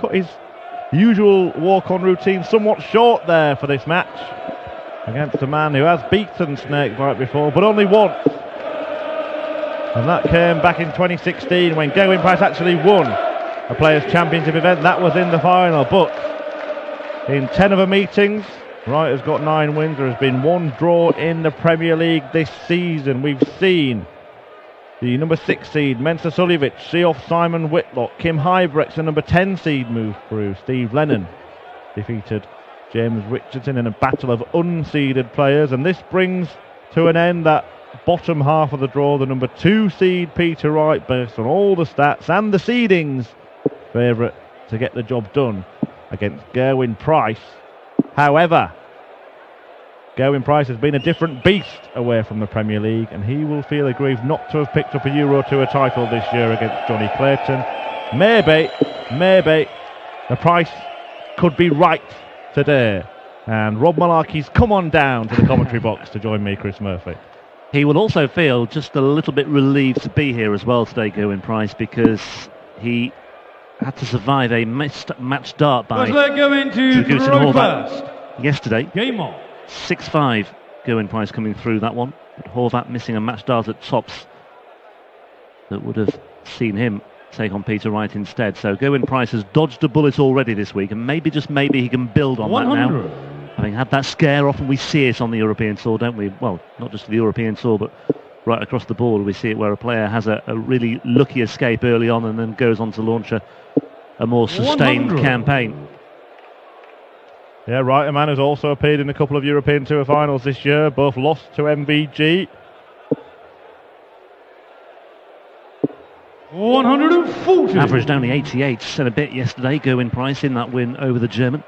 cut his usual walk-on routine somewhat short there for this match against a man who has beaten Snakebite before, but only once. And that came back in 2016 when Gerwyn Price actually won a Players' Championship event. That was in the final, but in 10 of the meetings, Wright has got 9 wins. There has been 1 draw in the Premier League this season. We've seen the number 6 seed, Mensa Suljovic, see off Simon Whitlock. Kim Hybrex, the number 10 seed, move through. Steve Lennon defeated James Richardson in a battle of unseeded players. And this brings to an end that bottom half of the draw. The number 2 seed, Peter Wright, based on all the stats and the seedings, favourite to get the job done against Gerwyn Price. However, Gerwyn Price has been a different beast away from the Premier League, and he will feel aggrieved not to have picked up a Euro Tour title this year against Johnny Clayton. Maybe the price could be right today. And Rob Malarkey's come on down to the commentary box to join me, Chris Murphy. He will also feel just a little bit relieved to be here as well today, Gerwyn Price, because he had to survive a match start by Horvath yesterday. Game on. 6-5, Gerwyn Price coming through that one. But Horvath missing a match start at tops that would have seen him take on Peter Wright instead. So Gerwyn Price has dodged a bullet already this week, and maybe, just maybe, he can build on 100. That now. Having had that scare, often we see it on the European Tour, don't we? Well, not just the European Tour, but right across the board we see it, where a player has a really lucky escape early on and then goes on to launch a more sustained 100. Campaign. Yeah, Wright, a man who's also appeared in a couple of European Tour finals this year, both lost to MVG. 140. Averaged only 88 and a bit yesterday, Gerwyn Price, in that win over the German.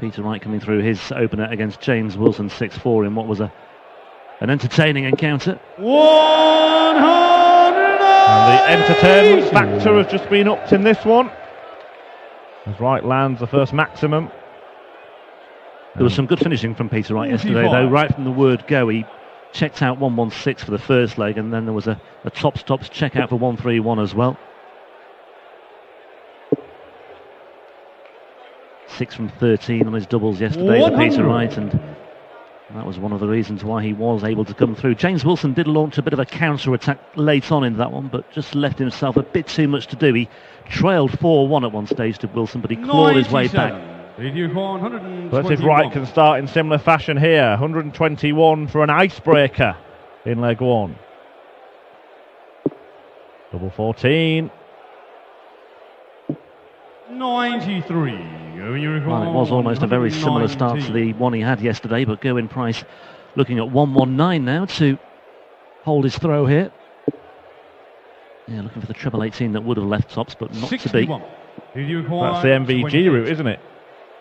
Peter Wright coming through his opener against James Wilson 6-4 in what was an entertaining encounter. 100. And the entertainment factor has just been upped in this one, as Wright lands the first maximum. There was some good finishing from Peter Wright yesterday, though. Right from the word go, he checked out 1-1-6 for the first leg, and then there was a tops check out for 1-3-1 as well. 6 from 13 on his doubles yesterday for Peter Wright, and that was one of the reasons why he was able to come through. James Wilson did launch a bit of a counter-attack late on in that one, but just left himself a bit too much to do. He trailed 4-1 at one stage to Wilson, but he clawed his way back. Let's see if Wright can start in similar fashion here. 121 for an icebreaker in leg 1. Double 14. 93. Well, it was almost a very similar start to the one he had yesterday, but Gerwyn Price looking at 119 now to hold his throw here. Yeah, looking for the treble 18 that would have left tops, but not 61. To be. That's the MVG route, isn't it?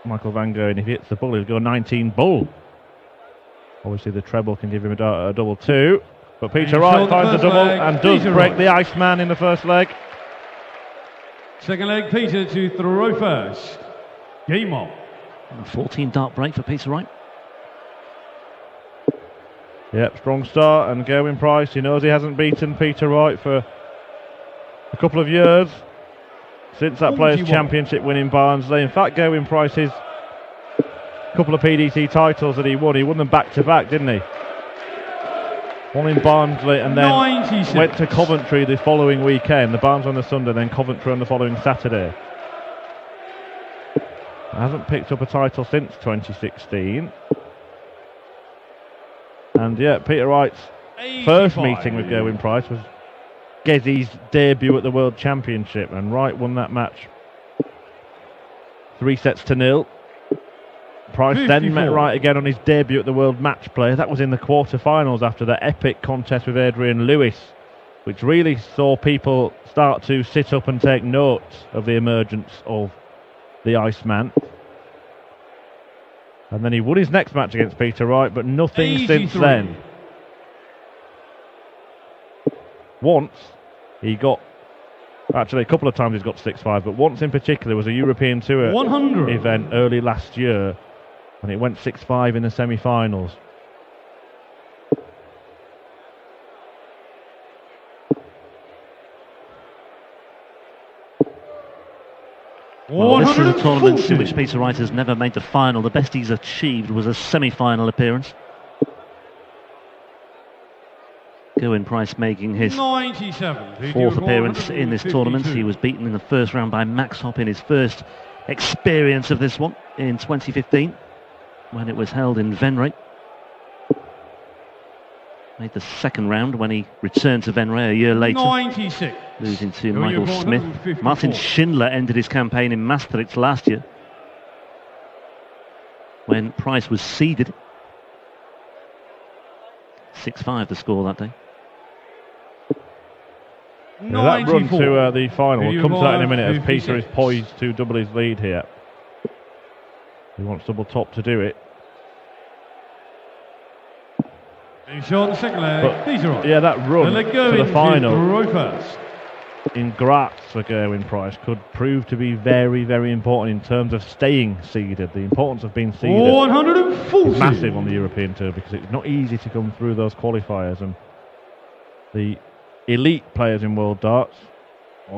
Michael Van Gogh, and if he hits the bull, he'll go 19 bull. Obviously the treble can give him a double 2, but Peter Wright finds the double and does break the Iceman in the first leg. Second leg, Peter to throw first. Game on. A 14 dart break for Peter Wright. Yep, strong start, and Gerwyn Price, he knows he hasn't beaten Peter Wright for a couple of years, since that Players' Championship win in Barnsley. In fact, Gerwyn Price, his couple of PDC titles that he won them back-to-back, didn't he? One in Barnsley and then 96. Went to Coventry the following weekend. The Barnes on the Sunday, then Coventry on the following Saturday. Hasn't picked up a title since 2016. And yeah, Peter Wright's 85. First meeting with Gerwyn Price was Gezzy's debut at the World Championship, and Wright won that match 3-0. Price 54. Then met Wright again on his debut at the World Match Play. That was in the quarter-finals after the epic contest with Adrian Lewis, which really saw people start to sit up and take note of the emergence of the Iceman. And then he won his next match against Peter Wright, but nothing 83. Since then. Once he got, actually a couple of times he's got 6-5, but once in particular was a European Tour 100. Event early last year, and it went 6-5 in the semi-finals. Well, this is a tournament in which Peter Wright has never made the final. The best he's achieved was a semi-final appearance. Gerwyn Price making his 97. fourth appearance in this tournament. He was beaten in the first round by Max Hopp in his first experience of this one in 2015 when it was held in Venray. Made the second round when he returned to Venray a year later, 96. losing to Michael Smith. Martin Schindler ended his campaign in Maastricht last year when Price was seeded. 6-5 the score that day. Yeah, that run to the final, we'll come to that in a minute as Peter is poised to double his lead here. He wants double top to do it. Short second leg, Peter Wright. Yeah, that run to the final first. in Graz for Gerwyn Price could prove to be very, very important in terms of staying seeded. The importance of being seeded 140. is massive on the European Tour because it's not easy to come through those qualifiers, and the elite players in World Darts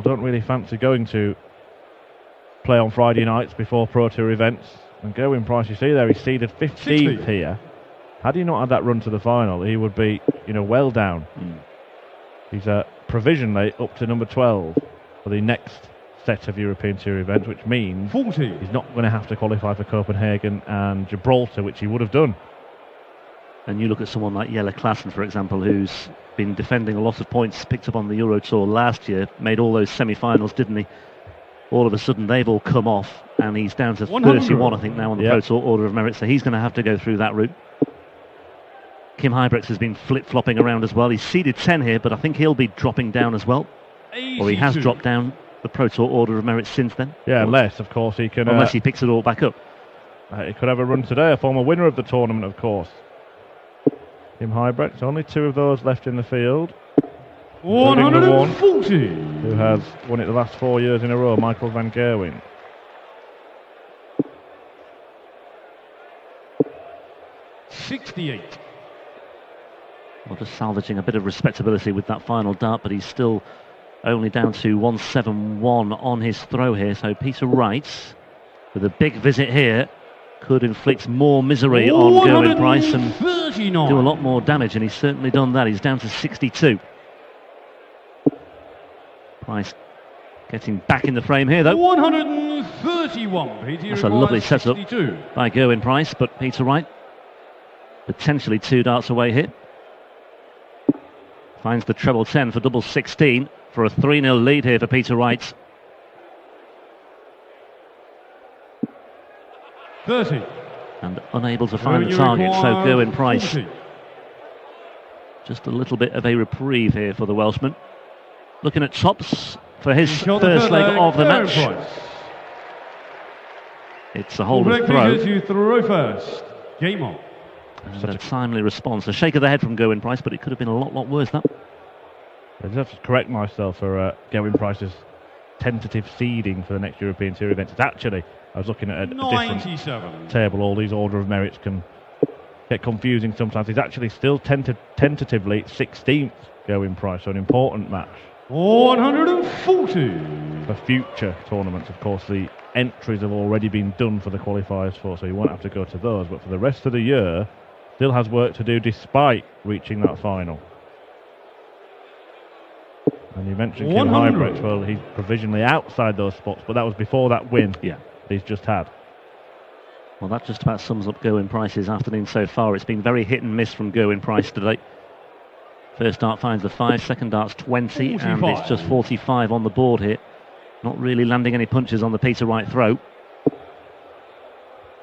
don't really fancy going to play on Friday nights before Pro Tour events. And Gerwyn Price, you see there, he's seeded 15th here. Had he not had that run to the final, he would be, well down. He's provisionally up to number 12 for the next set of European Tour events, which means 40. He's not going to have to qualify for Copenhagen and Gibraltar, which he would have done. And you look at someone like Jelle Klaassen, for example, who's been defending a lot of points, picked up on the Euro Tour last year, made all those semi-finals, didn't he? All of a sudden, they've all come off, and he's down to 31, I think, now on the Pro Tour Order of Merit, so he's going to have to go through that route. Kim Huybrechts has been flip-flopping around as well. He's seeded 10 here, but I think he'll be dropping down as well. Or he has dropped down the Pro Tour Order of Merit since then. Yeah, unless, of course, he can... Unless he picks it all back up. He could have a run today, a former winner of the tournament, of course. Kim Huybrechts, only 2 of those left in the field. 140. Who has won it the last 4 years in a row, Michael van Gerwen. $68. Well, just salvaging a bit of respectability with that final dart, but he's still only down to 171 on his throw here. So Peter Wright, with a big visit here, could inflict more misery on Gerwyn Price and do a lot more damage, and he's certainly done that. He's down to 62. Price getting back in the frame here, though. 131. That's a lovely setup by Gerwyn Price, but Peter Wright potentially 2 darts away here. Finds the treble 10 for double 16 for a 3-0 lead here for Peter Wright. 30. And unable to find the target, so Gerwyn Price 40. Just a little bit of a reprieve here for the Welshman. Looking at tops for his first leg of the match. It's a hold and throw. To throw first. Game on. And a timely response. A shake of the head from Gerwyn Price, but it could have been a lot worse, that. I just have to correct myself for Gerwyn Price's tentative seeding for the next European Tour event. It's actually, I was looking at a different table. All these order of merits can get confusing sometimes. He's actually still tentatively 16th, Gerwyn Price, so an important match. 140. For future tournaments, of course, the entries have already been done for the qualifiers so you won't have to go to those, but for the rest of the year, still has work to do despite reaching that final. And you mentioned Kim Huybrechts. Well, he's provisionally outside those spots, but that was before that win he's just had. Well, that just about sums up Gerwyn Price's afternoon so far. It's been very hit and miss from Gerwyn Price today. First dart finds the 5, second dart's 20, 45. And it's just 45 on the board here. Not really landing any punches on the Peter Wright throw.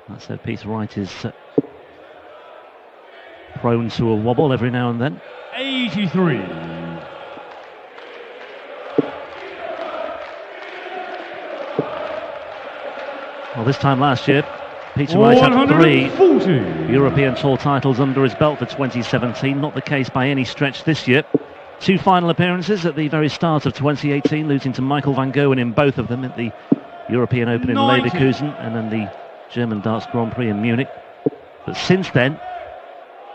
That said, Peter Wright is prone to a wobble every now and then. 83. Well, this time last year, Peter Wright had 3 European Tour titles under his belt for 2017. Not the case by any stretch this year. 2 final appearances at the very start of 2018, losing to Michael van Gerwen in both of them at the European Open in Leverkusen and then the German Darts Grand Prix in Munich. But since then,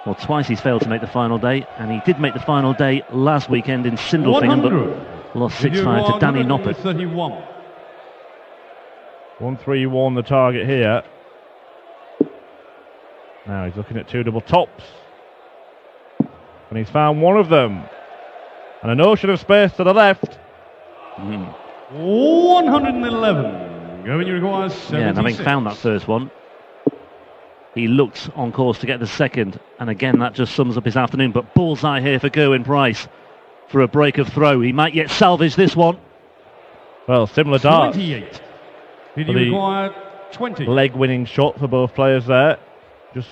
well, twice he's failed to make the final day, and he did make the final day last weekend in Sindelfingen, but lost 6-5 to Danny Noppert. 1-3-1 the target here. Now he's looking at 2 double tops. And he's found one of them. And an ocean of space to the left. 111. Going to require 76. Yeah, and having found that first one, he looked on course to get the second. And again, that just sums up his afternoon. But bullseye here for Gerwyn Price for a break of throw. He might yet salvage this one. Well, similar darts. 28. Did you require 20? Leg-winning shot for both players there. Just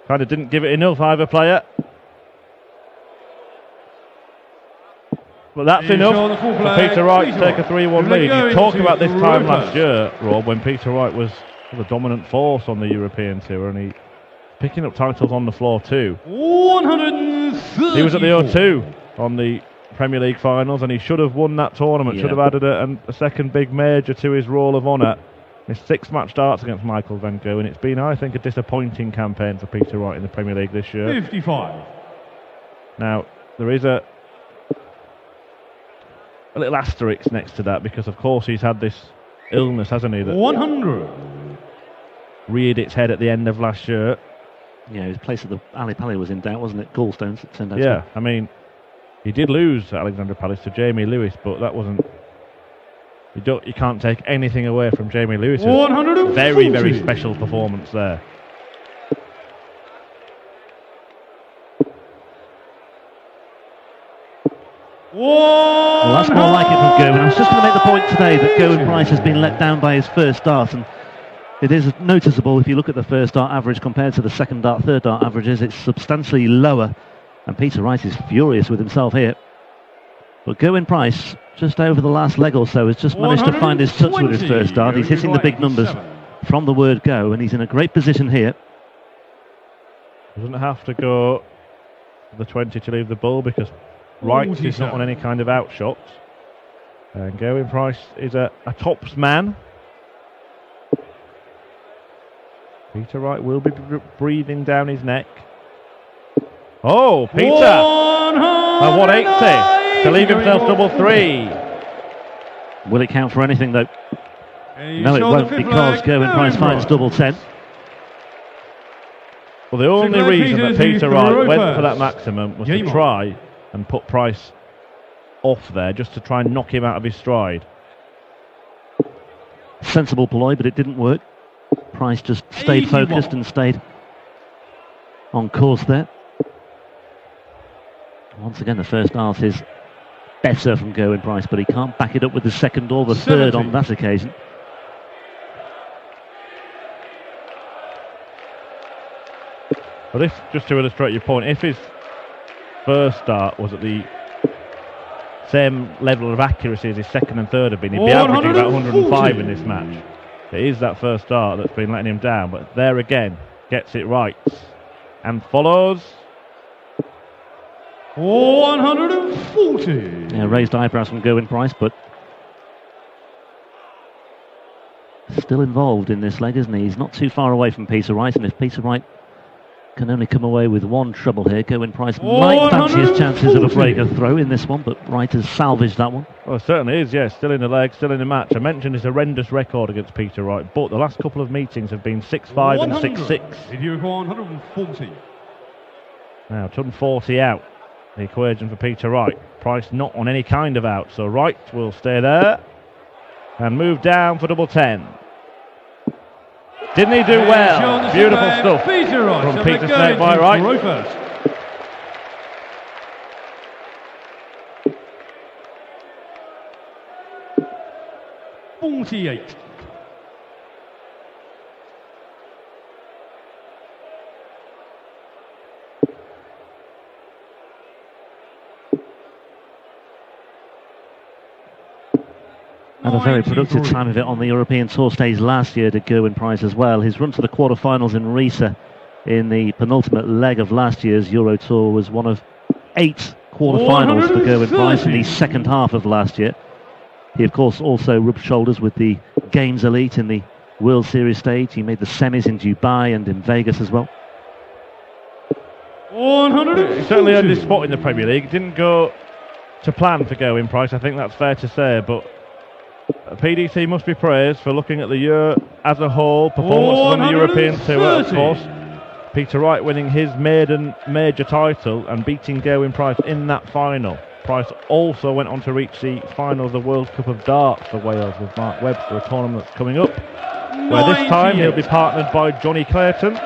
kind of didn't give it enough, either player. But that's enough for Peter Wright to take a 3-1 lead. You talk about this time last year, Rob, when Peter Wright was the dominant force on the European Tour, and he picking up titles on the floor too. 130. He was at the O2 on the Premier League finals, and he should have won that tournament. Should have added a second big major to his roll of honour. His 6 match starts against Michael van Gerwen. It's been, I think, a disappointing campaign for Peter Wright in the Premier League this year. 55. Now, there is a little asterisk next to that, because of course he's had this illness, hasn't he, that 100 reared its head at the end of last year. Yeah, his place at the Ali Pali was in doubt, wasn't it? Gallstones, it turned out. Yeah, I mean, he did lose at Alexandra Palace to Jamie Lewis, but that wasn't. You can't take anything away from Jamie Lewis's very, very special performance there. Well, that's more like it from Gerwyn. I was just going to make the point today that Gerwyn Price has been let down by his first start, and it is noticeable if you look at the first dart average compared to the second dart, third dart averages. It's substantially lower, and Peter Wright is furious with himself here. But Gerwyn Price, just over the last leg or so, has just managed to find his touch with his first dart. He's hitting the big numbers from the word go, and he's in a great position here. Doesn't have to go the 20 to leave the ball, because Wright is not on any kind of out shots. And Gerwyn Price is a tops man. Peter Wright will be breathing down his neck. Oh, Peter! At 180 to leave himself double 3. Will it count for anything, though? No, it won't, because Gerwyn Price finds double 10. Well, the only reason that Peter Wright went for that maximum was to try and put Price off there, just to try and knock him out of his stride. Sensible ploy, but it didn't work. Price just stayed focused and stayed on course there. Once again, the first dart is better from Gerwyn Price, but he can't back it up with the second or the third on that occasion. But if, just to illustrate your point, if his first start was at the same level of accuracy as his second and third have been, he'd be averaging about 105 in this match. It is that first start that's been letting him down, but there again, gets it right and follows. 140. Yeah, raised eyebrows from Gerwyn Price, but still involved in this leg, isn't he? He's not too far away from Peter Wright, and if Peter Wright can only come away with one trouble here, Gerwyn Price might fancy his chances of a break of throw in this one, but Wright has salvaged that one. Well, it certainly is, yes. Still in the leg, still in the match. I mentioned his horrendous record against Peter Wright, but the last couple of meetings have been 6-5 and 6-6. If you require 140. Now, 140 out. The equation for Peter Wright. Price not on any kind of out, so Wright will stay there and move down for double 10. Didn't he do well? Beautiful stuff from Peter Snake by Wright. 48. Had a very productive time of it on the European Tour stage last year, did Gerwyn Price as well. His run to the quarterfinals in Riesa in the penultimate leg of last year's Euro Tour was one of 8 quarterfinals for Gerwyn Price in the second half of last year. He, of course, also rubbed shoulders with the Games elite in the World Series stage. He made the semis in Dubai and in Vegas as well. 100. Certainly earned his spot in the Premier League. Didn't go to plan for Gerwyn Price, I think that's fair to say, but PDC must be praised for looking at the year as a whole, performances on the European Tour, of course. Peter Wright winning his maiden major title and beating Gerwyn Price in that final. Price also went on to reach the final of the World Cup of Darts for Wales with Mark Webster, a tournament that's coming up, where this time he'll be partnered by Johnny Clayton.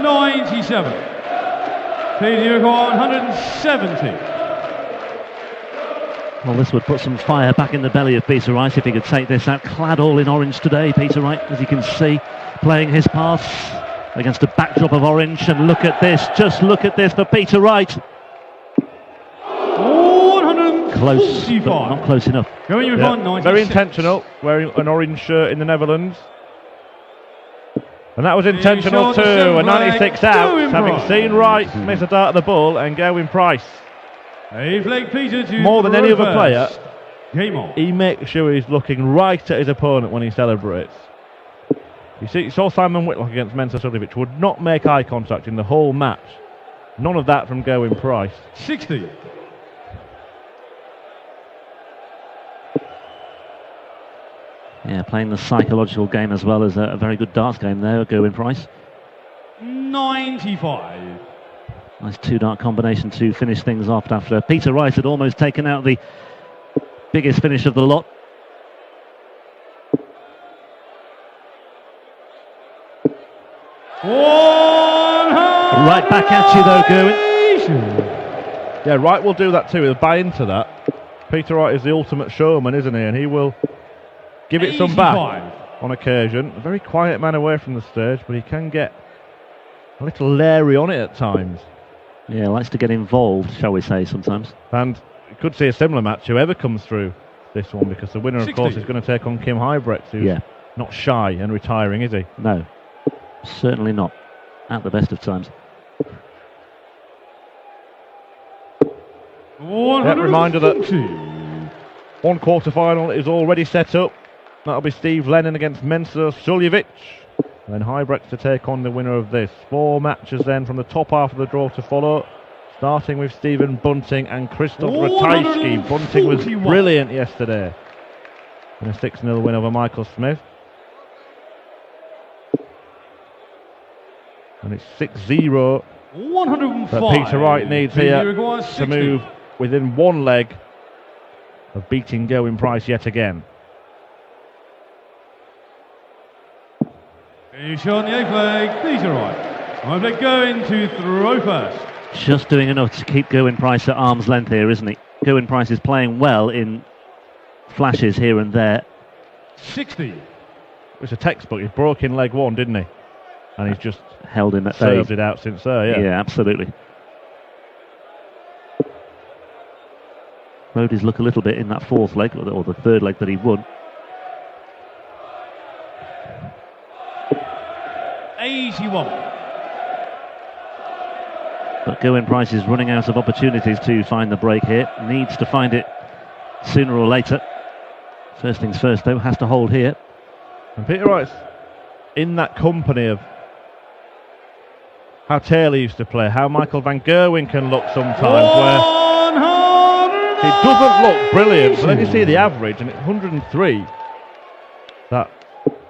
'97. Peter 170. Well, this would put some fire back in the belly of Peter Wright if he could take this out. Clad all in orange today, Peter Wright, as you can see, playing his pass against a backdrop of orange. And look at this, just look at this for Peter Wright. 145. Close, but not close enough. Very intentional, wearing an orange shirt in the Netherlands. And that was intentional too, a 96 out, having seen Wright miss a dart at the bull and Gerwyn Price. More than any other player, he makes sure he's looking right at his opponent when he celebrates. You saw Simon Whitlock against Mensah Suljovic would not make eye contact in the whole match. None of that from Gerwyn Price. 60. Yeah, playing the psychological game as well as a very good darts game there, Gerwyn Price. 95. Nice two-dart combination to finish things off after Peter Wright had almost taken out the biggest finish of the lot. Right back at you though, Gerwyn. Yeah, Wright will do that too, he'll buy into that. Peter Wright is the ultimate showman, isn't he? And he will give it some back on occasion. A very quiet man away from the stage, but he can get a little leery on it at times. Yeah, likes to get involved, shall we say, sometimes. And you could see a similar match, whoever comes through this one, because the winner, of course, is going to take on Kim Huybrechts, who's not shy and retiring, is he? No, certainly not, at the best of times. Reminder that one quarter-final is already set up. That'll be Steve Lennon against Mensah Suljovic. And then Huybrechts to take on the winner of this. 4 matches then from the top half of the draw to follow. Starting with Stephen Bunting and Krzysztof Ratajski. Bunting was brilliant yesterday in a 6-0 win over Michael Smith. And it's 6-0 that Peter Wright needs here to move within one leg of beating Gerwyn Price yet again. Finish on the 8th leg, Peter Wright. Huybrechts going to throw first. Just doing enough to keep Gerwyn Price at arm's length here, isn't he? Gerwyn Price is playing well in flashes here and there. 60. It was a textbook. He broke in leg 1, didn't he? And he's just held in that served it out since there, Yeah, absolutely. Rode his luck a little bit in that 4th leg, or the 3rd leg that he won. 81. But Gerwyn Price is running out of opportunities to find the break here. Needs to find it sooner or later. First things first, though, has to hold here. And Peter Wright's in that company of how Taylor used to play, how Michael van Gerwen can look sometimes, where it doesn't look brilliant, but then you see the average, and it's 103. That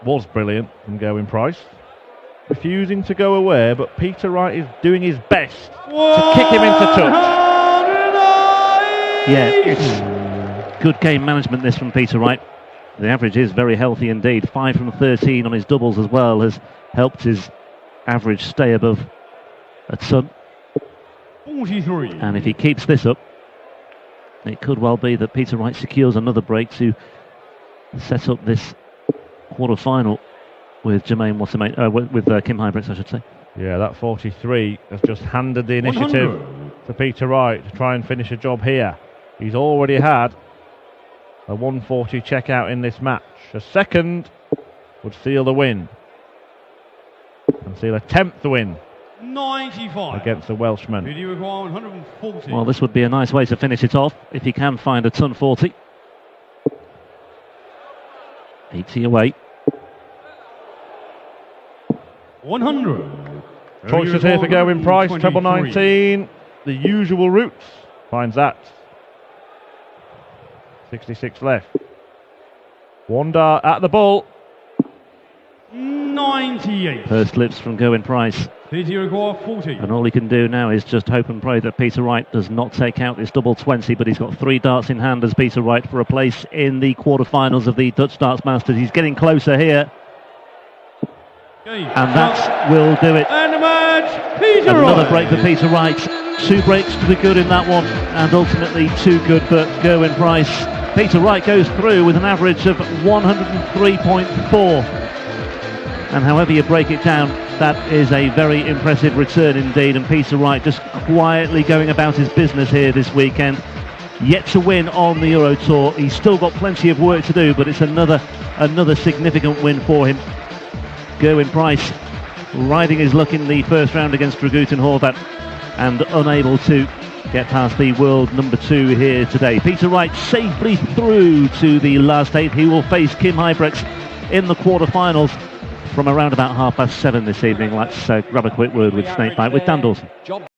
was brilliant from Gerwyn Price. Refusing to go away, but Peter Wright is doing his best to kick him into touch. Yeah, it's good game management this from Peter Wright. The average is very healthy indeed. 5 from 13 on his doubles as well has helped his average stay above a ton. 43. And if he keeps this up, it could well be that Peter Wright secures another break to set up this quarter-final with Kim Huybrechts, I should say. Yeah, that 43 has just handed the initiative 100. To Peter Wright to try and finish a job here. He's already had a 140 checkout in this match. A second would seal the win. And seal a 10th win 95 against the Welshman. 140. Well, this would be a nice way to finish it off if he can find a ton 40. 80 away. 100. Choices here for Gerwyn Price, treble 19. The usual routes. Finds that. 66 left. One dart at the ball. 98. First slips from Gerwyn Price. Peter require 40. And all he can do now is just hope and pray that Peter Wright does not take out this double 20, but he's got 3 darts in hand as Peter Wright for a place in the quarterfinals of the Dutch Darts Masters. He's getting closer here. And that will do it. And the match, Peter Another Wright. break for Peter Wright. 2 breaks to the good in that one, and ultimately 2 good for Gerwyn Price. Peter Wright goes through with an average of 103.4. And however you break it down, that is a very impressive return indeed. And Peter Wright just quietly going about his business here this weekend. Yet to win on the Euro Tour. He's still got plenty of work to do, but it's another significant win for him. Gerwyn Price riding his luck in the first round against Dragutin Horvat and unable to get past the world number 2 here today. Peter Wright safely through to the last 8. He will face Kim Huybrechts in the quarterfinals from around about 7:30 this evening. Let's grab a quick word with Snakebite with Dan Dawson.